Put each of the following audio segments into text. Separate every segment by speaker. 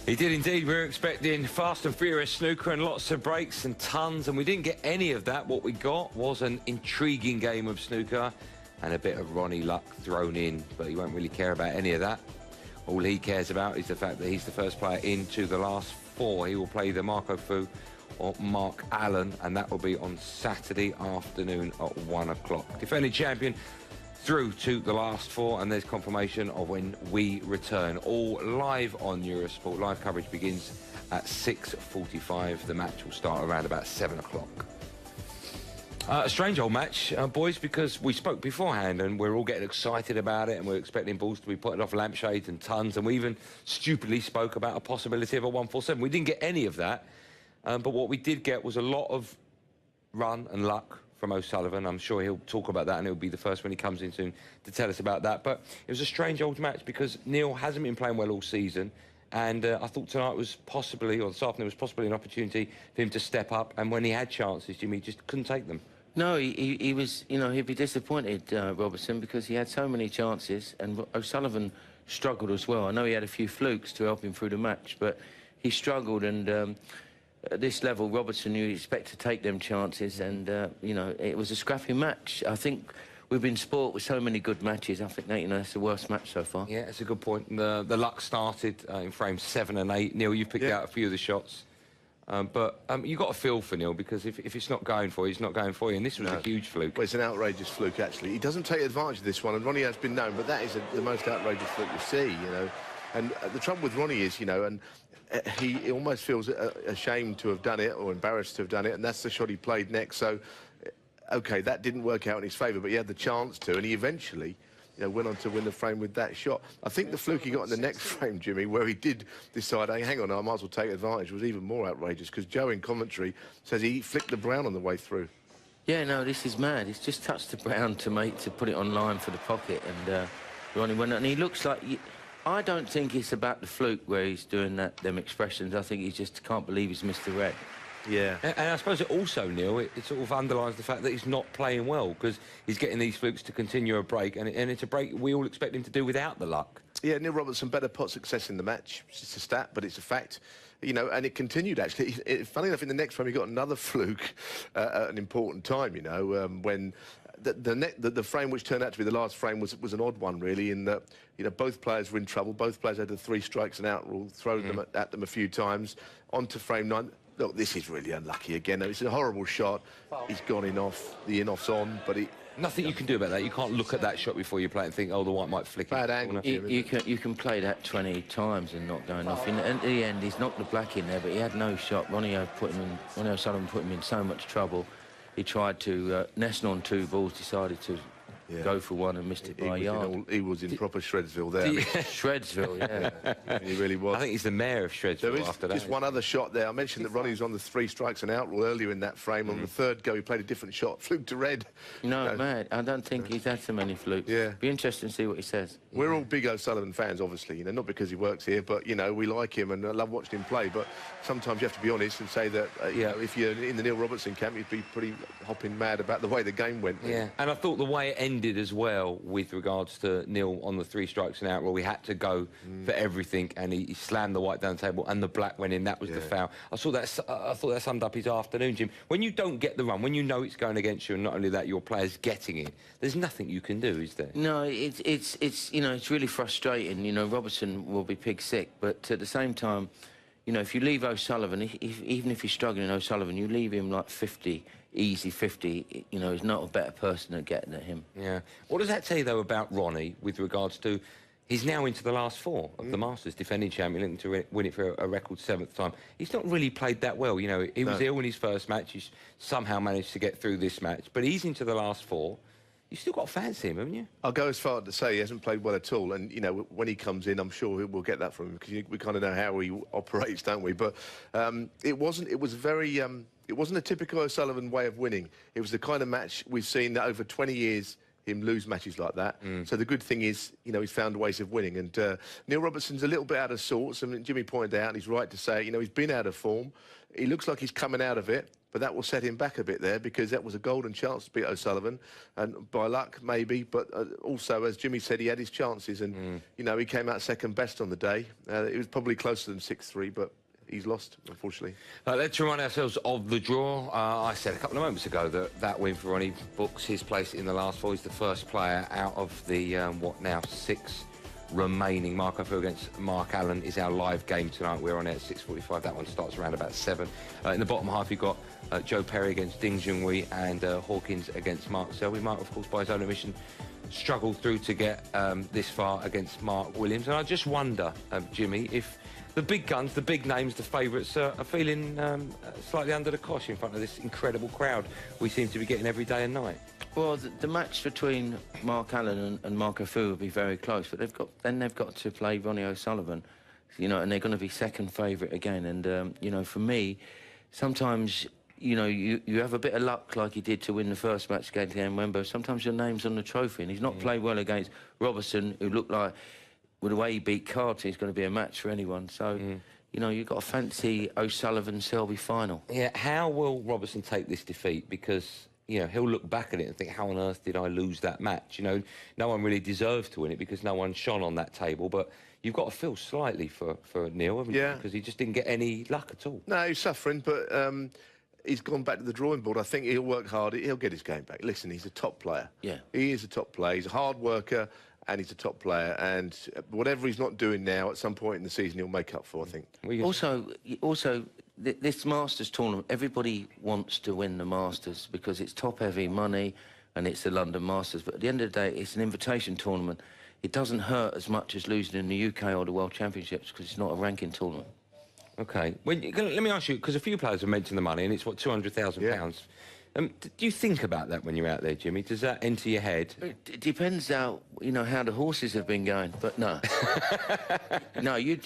Speaker 1: He did indeed. We were expecting fast and furious snooker and lots of breaks and tons, and we didn't get any of that. What we got was an intriguing game of snooker and a bit of Ronnie luck thrown in, but he won't really care about any of that. All he cares about is the fact that he's the first player into the last four. He will play either Marco Fu or Mark Allen, and that will be on Saturday afternoon at 1 o'clock. Defending champion through to the last four, and there's confirmation of when we return. All live on Eurosport. Live coverage begins at 6:45. The match will start around about 7 o'clock. A strange old match, boys, because we spoke beforehand and we're all getting excited about it and we're expecting balls to be putting off lampshades and tons, and we even stupidly spoke about a possibility of a 147. We didn't get any of that, but what we did get was a lot of run and luck from O'Sullivan. I'm sure he'll talk about that, and he'll be the first when he comes in soon to tell us about that. But it was a strange old match because Neil hasn't been playing well all season, and I thought tonight was possibly, or this afternoon was possibly an opportunity for him to step up, and when he had chances, Jimmy just couldn't take them.
Speaker 2: No, he was, you know, he'd be disappointed, Robertson, because he had so many chances, and O'Sullivan struggled as well. I know he had a few flukes to help him through the match, but he struggled, and at this level, Robertson, you expect to take them chances, and, you know, it was a scrappy match. I think we've been sport with so many good matches. I think that, you know, it's the worst match so far.
Speaker 1: Yeah, it's a good point. The luck started in frames 7 and 8. Neil, you've picked out a few of the shots. But you've got a feel for Neil, because if it's not going for you, it's not going for you. And this was a huge fluke.
Speaker 3: Well, it's an outrageous fluke, actually. He doesn't take advantage of this one, and Ronnie has been known, but that is the most outrageous fluke you see, you know. And the trouble with Ronnie is, you know, and he almost feels ashamed to have done it or embarrassed to have done it, and that's the shot he played next. So, OK, that didn't work out in his favour, but he had the chance to, and he eventually, you know, went on to win the frame with that shot. I think the fluke he got in the next frame, Jimmy, where he did decide, hey, hang on, I might as well take advantage, was even more outrageous, because Joe in commentary says he flicked the brown on the way through.
Speaker 2: Yeah, no, this is mad. He's just touched the brown to put it on line for the pocket, and Ronnie went, and he looks like... I don't think it's about the fluke where he's doing them expressions. I think he just can't believe he's missed the red.
Speaker 1: Yeah. And I suppose it also, Neil, it sort of underlines the fact that he's not playing well, because he's getting these flukes to continue a break, and it's a break we all expect him to do without the luck. Yeah,
Speaker 3: Neil Robertson, better pot success in the match. It's just a stat, but it's a fact. You know, and it continued, actually. Funny enough, in the next frame, he got another fluke at an important time, you know, when... The frame which turned out to be the last frame was an odd one, really, in that, you know, both players were in trouble. Both players had the 3 strikes and out rule, thrown them at them a few times. Onto frame 9. Look, this is really unlucky again. It's a horrible shot. He's gone in-off. The in-off's on, but he...
Speaker 1: Nothing you can do about that. You can't look at that shot before you play it and think, oh, the white might flick it.
Speaker 3: Bad angle.
Speaker 2: You can play that 20 times and not going off. In the end, he's knocked the black in there, but he had no shot. Ronnie O'Sullivan put him in so much trouble. He tried to nest on 2 balls, decided to go for one and missed it by a yard.
Speaker 3: He was in proper Shredsville there.
Speaker 2: Shredsville, yeah.
Speaker 3: He really was.
Speaker 1: I think he's the mayor of Shredsville after that.
Speaker 3: Just one other shot there. I mentioned that Ronnie was on the 3 strikes and out rule earlier in that frame. On the 3rd go, he played a different shot, fluke to red.
Speaker 2: No, mad. I don't think he's had so many flukes.
Speaker 3: Yeah.
Speaker 2: Be interesting to see what he says.
Speaker 3: We're all big O'Sullivan fans, obviously, you know, not because he works here, but, you know, we like him and I love watching him play. But sometimes you have to be honest and say that, you know, if you're in the Neil Robertson camp, you'd be pretty hopping mad about the way the game went.
Speaker 1: Yeah, and I thought the way it ended as well, with regards to Neil on the 3 strikes and out rule, he had to go for everything, and he slammed the white down the table, and the black went in. That was the foul. I thought that summed up his afternoon, Jim. When you don't get the run, when you know it's going against you, and not only that, your player's getting it, there's nothing you can do, is there?
Speaker 2: No, it's you know, it's really frustrating. You know, Robertson will be pig sick, but at the same time, you know, if you leave O'Sullivan, even if you're struggling, O'Sullivan, you leave him like 50, easy 50, you know, he's not a better person at getting at him.
Speaker 1: Yeah. What does that tell you, though, about Ronnie with regards to... He's now into the last 4 of the Masters, defending champion, looking to win it for a record 7th time. He's not really played that well, you know. He was ill in his first match. He's somehow managed to get through this match. But he's into the last 4. You've still got to fancy him, haven't you?
Speaker 3: I'll go as far to say he hasn't played well at all. And, you know, when he comes in, I'm sure we'll get that from him, because we kind of know how he operates, don't we? But it wasn't a typical O'Sullivan way of winning. It was the kind of match we've seen that over 20 years him lose matches like that. So the good thing is, you know, he's found ways of winning. And Neil Robertson's a little bit out of sorts. I mean, Jimmy pointed out, and he's right to say, you know, he's been out of form. He looks like he's coming out of it, but that will set him back a bit there, because that was a golden chance to beat O'Sullivan, and by luck maybe, but also, as Jimmy said, he had his chances, and you know, he came out second best on the day. It was probably closer than 6-3, but he's lost, unfortunately.
Speaker 1: Let's remind ourselves of the draw. I said a couple of moments ago that win for Ronnie books his place in the last four. He's the first player out of the, what now, 6 remaining. Marco Fu against Mark Allen is our live game tonight. We're on it at 6:45. That one starts around about 7. In the bottom half, you've got Joe Perry against Ding Junhui and Hawkins against Mark Selby. Mark, of course, by his own admission, struggled through to get this far against Mark Williams. And I just wonder, Jimmy, if the big guns, the big names, the favourites are feeling slightly under the cosh in front of this incredible crowd we seem to be getting every day and night.
Speaker 2: Well, the match between Mark Allen and Marco Fu will be very close, but they've got to play Ronnie O'Sullivan, you know, and they're going to be second favourite again. And you know, for me, sometimes, you know, you have a bit of luck like he did to win the first match against Wembo. Sometimes your name's on the trophy, and he's not played well against Robertson, who looked like, with the way he beat Carter, he's going to be a match for anyone. So, you know, you've got to fancy O'Sullivan-Selby final.
Speaker 1: Yeah, how will Robertson take this defeat? Because, you know, he'll look back at it and think, how on earth did I lose that match? You know, no one really deserved to win it because no one shone on that table. But you've got to feel slightly for Neil, haven't you? Because he just didn't get any luck at all.
Speaker 3: No, he's suffering, but he's gone back to the drawing board. I think he'll work hard. He'll get his game back. Listen, he's a top player. Yeah. He is a top player. He's a hard worker, and he's a top player. And whatever he's not doing now, at some point in the season, he'll make up for, I think.
Speaker 2: Also, this Masters tournament, everybody wants to win the Masters because it's top-heavy money and it's the London Masters. But at the end of the day, it's an invitation tournament. It doesn't hurt as much as losing in the UK or the World Championships because it's not a ranking tournament.
Speaker 1: OK. Let me ask you, because a few players have mentioned the money, and it's, what, £200,000? Do you think about that when you're out there, Jimmy? Does that enter your head?
Speaker 2: It depends how, you know, how the horses have been going, but no. No, you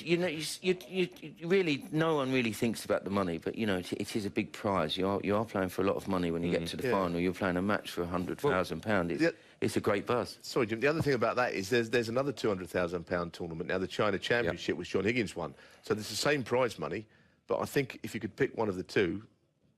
Speaker 2: really, no one really thinks about the money, but, you know, it is a big prize. You are playing for a lot of money when you get to the final. You're playing a match for £100,000. It's a great buzz.
Speaker 3: Sorry, Jim, the other thing about that is there's another £200,000 tournament now, the China Championship, which John Higgins won. So there's the same prize money, but I think if you could pick one of the two,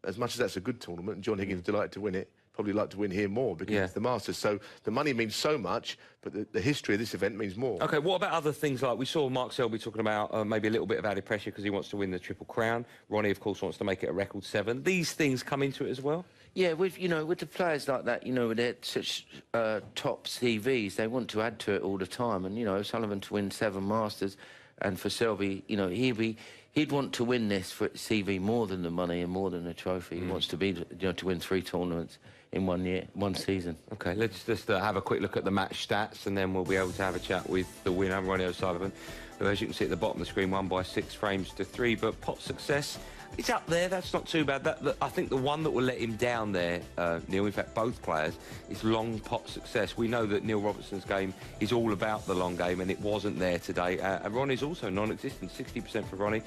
Speaker 3: as much as that's a good tournament, and John Higgins delighted to win it, probably like to win here more because it's the Masters. So the money means so much, but the history of this event means more. OK,
Speaker 1: what about other things like we saw Mark Selby talking about maybe a little bit of added pressure because he wants to win the Triple Crown. Ronnie, of course, wants to make it a record 7. These things come into it as well?
Speaker 2: Yeah, with the players like that, you know, with their such top CVs, they want to add to it all the time. And, you know, Sullivan to win 7 Masters, and for Selby, you know, he'd want to win this for CV more than the money and more than the trophy. He wants to be, you know, to win 3 tournaments in 1 year, 1 season. OK, let's just have a quick look at the match stats, and then we'll be able to have a chat with the winner, Ronnie O'Sullivan, who, as you can see at the bottom of the screen, won by 6 frames to 3. But pot success, it's up there. That's not too bad. I think the one that will let him down there, Neil, in fact, both players, is long pot success. We know that Neil Robertson's game is all about the long game, and it wasn't there today. And Ronnie's also non-existent, 60% for Ronnie,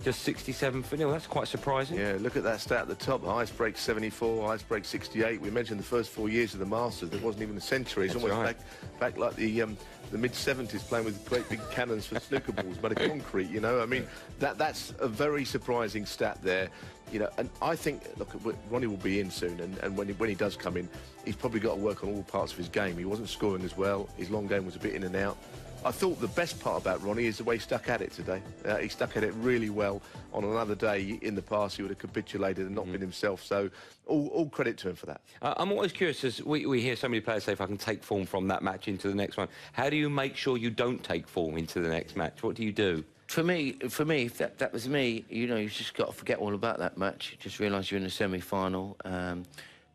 Speaker 2: just 67 for Neil. That's quite surprising.
Speaker 3: Yeah, look at that stat at the top. Highest break 74, highest break 68. We mentioned the first 4 years of the Masters. There wasn't even a century. It's almost back like the mid-70s, playing with great big cannons for snooker balls, but a concrete, you know. I mean, that's a very surprising stat there, you know. And I think, look, Ronnie will be in soon, and when he does come in, he's probably got to work on all parts of his game. He wasn't scoring as well. His long game was a bit in and out. I thought the best part about Ronnie is the way he stuck at it today. He stuck at it really well. On another day in the past, he would have capitulated and not been himself. So all credit to him for that.
Speaker 1: I'm always curious, as we hear so many players say, if I can take form from that match into the next one, how do you make sure you don't take form into the next match? What do you do?
Speaker 2: For me, if that was me, you know, you've just got to forget all about that match. Just realise you're in the semi-final.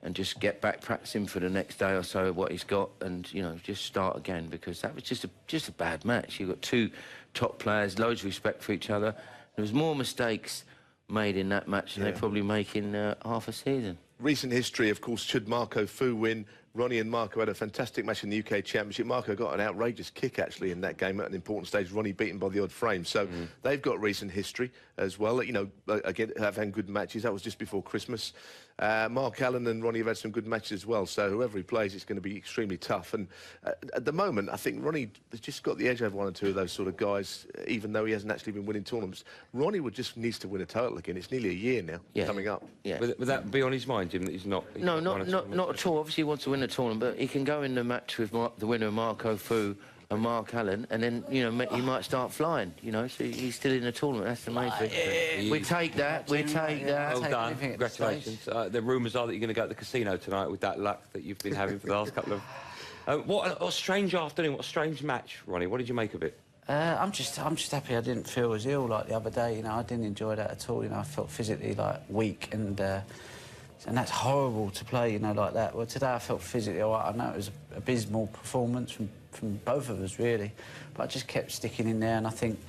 Speaker 2: And just get back practicing for the next day or so what he's got, and, you know, just start again, because that was just a bad match. You've got 2 top players, loads of respect for each other. There was more mistakes made in that match than they probably make in half a season.
Speaker 3: Recent history, of course, should Marco Fu win, Ronnie and Marco had a fantastic match in the UK Championship. Marco got an outrageous kick, actually, in that game at an important stage. Ronnie beaten by the odd frame. So they've got recent history as well. You know, again, have had good matches. That was just before Christmas. Mark Allen and Ronnie have had some good matches as well. So whoever he plays, it's going to be extremely tough. And at the moment, I think Ronnie has just got the edge over one or two of those sort of guys, even though he hasn't actually been winning tournaments. Ronnie would just needs to win a title again. It's nearly a year now coming up.
Speaker 2: Yeah.
Speaker 1: Would that be on his mind, Jim, that he's not...
Speaker 2: No, not at all. Obviously, he wants to win a tournament, but he can go in the match with the winner of Marco Fu and Mark Allen, and then, you know, he might start flying, you know, so he's still in the tournament. That's the main thing. We take that. We take that.
Speaker 1: Well done. Congratulations. The rumours are that you're going to go to the casino tonight with that luck that you've been having for the last couple of... what a strange afternoon, what a strange match, Ronnie. What did you make of it?
Speaker 4: I'm just happy I didn't feel as ill like the other day. You know, I didn't enjoy that at all. You know, I felt physically like weak, and that's horrible to play. You know, like that. Well, today I felt physically all right. I know it was an abysmal performance from both of us, really, but I just kept sticking in there. And I think,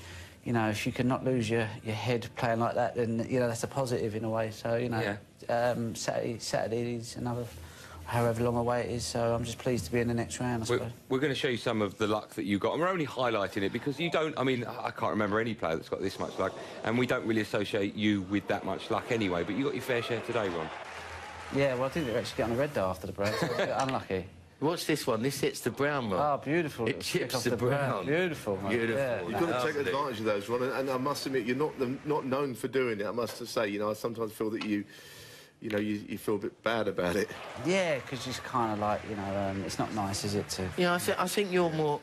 Speaker 4: you know, if you can not lose your head playing like that, then you know that's a positive in a way. So you know, Saturday is another. However long away it is, so I'm just pleased to be in the next round, I suppose.
Speaker 1: We're going to show you some of the luck that you got, and we're only highlighting it because you don't... I mean, I can't remember any player that's got this much luck, and we don't really associate you with that much luck anyway, but you got your fair share today, Ron.
Speaker 4: Yeah, well, I didn't actually get on the red day after the break, so I was a bit unlucky.
Speaker 2: What's this one? This hits the brown, Ron.
Speaker 4: Oh, beautiful.
Speaker 2: It chips the brown.
Speaker 4: Beautiful, mate.
Speaker 2: Beautiful.
Speaker 4: Yeah,
Speaker 3: You've got to take advantage of those, Ron, and I must admit, you're not known for doing it, I must say. You know, I sometimes feel that you feel a bit bad about it.
Speaker 4: Yeah, because it's kind of like, you know, it's not nice, is it, to...
Speaker 2: You know, I think you're more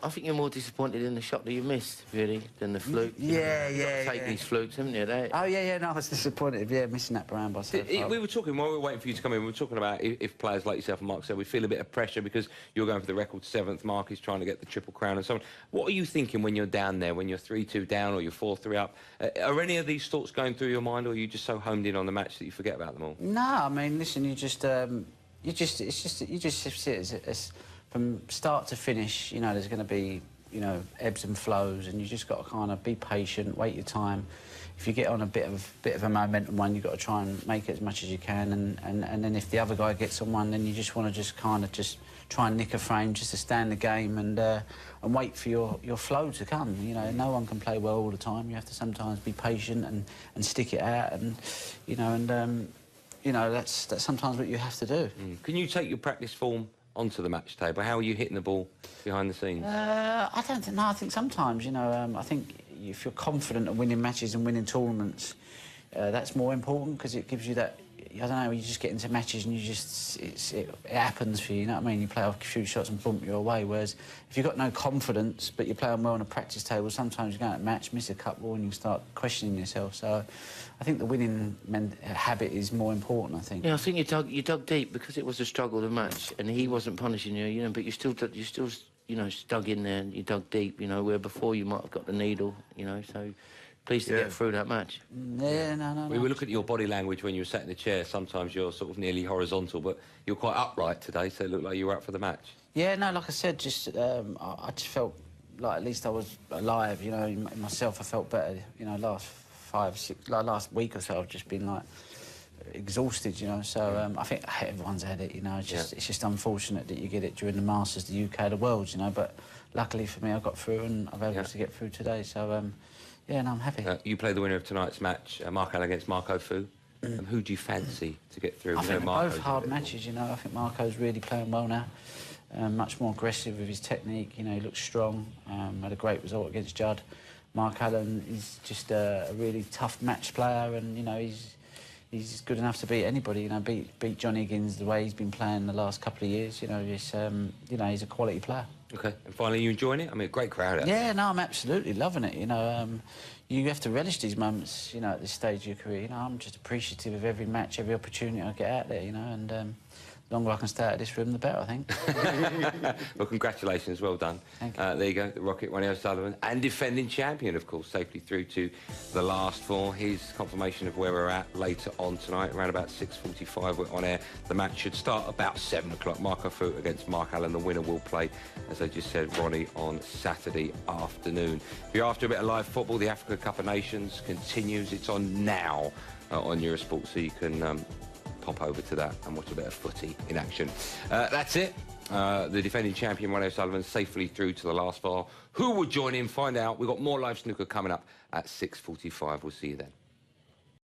Speaker 2: disappointed in the shot that you missed, really, than the fluke.
Speaker 4: Yeah.
Speaker 2: Take these flukes, haven't you?
Speaker 4: Oh, yeah, no, I was disappointed, missing that brown by so far.
Speaker 1: We were talking, while we were waiting for you to come in, we were talking about if players like yourself and Mark said, we feel a bit of pressure because you're going for the record 7th, Mark is trying to get the Triple Crown and so on. What are you thinking when you're down there, when you're 3-2 down or you're 4-3 up? Are any of these thoughts going through your mind, or are you just so homed in on the match that you forget about them all?
Speaker 4: No, I mean, listen, you just sit as from start to finish. You know, there's going to be, you know, ebbs and flows, and you just got to kind of be patient, wait your time. If you get on a bit of a momentum one, you've got to try and make it as much as you can, and then if the other guy gets on one, then you just want to just try and nick a frame just to stay in the game and wait for your flow to come. You know, no one can play well all the time. You have to sometimes be patient and stick it out, and you know, that's sometimes what you have to do.
Speaker 1: Can you take your practice form onto the match table? How are you hitting the ball behind the scenes?
Speaker 4: I don't think. No, I think sometimes, you know, I think if you're confident of winning matches and winning tournaments, that's more important because it gives you that. I don't know. You just get into matches and you just it happens for you. You know what I mean? You play off a few shots and boom, you're away. Whereas if you've got no confidence but you're playing well on a practice table, sometimes you go out a match, miss a couple, and you start questioning yourself. So I think the winning habit is more important, I think.
Speaker 2: Yeah, I think you dug deep because it was a struggle to match, and he wasn't punishing you, you know, but you still you know, dug in there and you dug deep, you know, where before you might have got the needle, you know, so pleased to get through that match.
Speaker 4: Yeah, no.
Speaker 1: We were looking at your body language when you were sat in the chair. Sometimes you're sort of nearly horizontal, but you're quite upright today, so it looked like you were up for the match.
Speaker 4: Yeah, no, like I said, just I just felt like at least I was alive, you know, in myself. I felt better, you know, last week or so I've just been like exhausted, you know, so I think everyone's had it, you know. It's just unfortunate that you get it during the Masters, the UK, the Worlds, you know, but luckily for me I got through and I've been able to get through today, so yeah, no, I'm happy.
Speaker 1: You play the winner of tonight's match, Mark Allen against Marco Fu. Who do you fancy to get through?
Speaker 4: I think they're both hard matches, you know. I think Marco's really playing well now, much more aggressive with his technique, you know, he looks strong, had a great result against Judd. Mark Allen is just a really tough match player, and, you know, he's good enough to beat anybody, you know, beat John Higgins the way he's been playing the last couple of years, you know, he's a quality player.
Speaker 1: OK, and finally, you enjoying it? I mean, a great crowd out there.
Speaker 4: Yeah, no, I'm absolutely loving it, you know. You have to relish these moments, you know, at this stage of your career. You know, I'm just appreciative of every match, every opportunity I get out there, you know, and the longer I can stay out of this room, the better, I think.
Speaker 1: Well, congratulations, well done.
Speaker 4: Thank you.
Speaker 1: There you go, the Rocket, Ronnie Sullivan, and defending champion, of course, safely through to the last four. Here's confirmation of where we're at later on tonight, around about 6:45. We're on air. The match should start about 7 o'clock. Marco Fu against Mark Allen. The winner will play, as I just said, Ronnie, on Saturday afternoon. If you're after a bit of live football, the Africa Cup of Nations continues. It's on now on Eurosport, so you can hop over to that and watch a bit of footy in action. That's it. The defending champion, Ronnie Sullivan, safely through to the last 4. Who will join in? Find out. We've got more live snooker coming up at 6:45. We'll see you then.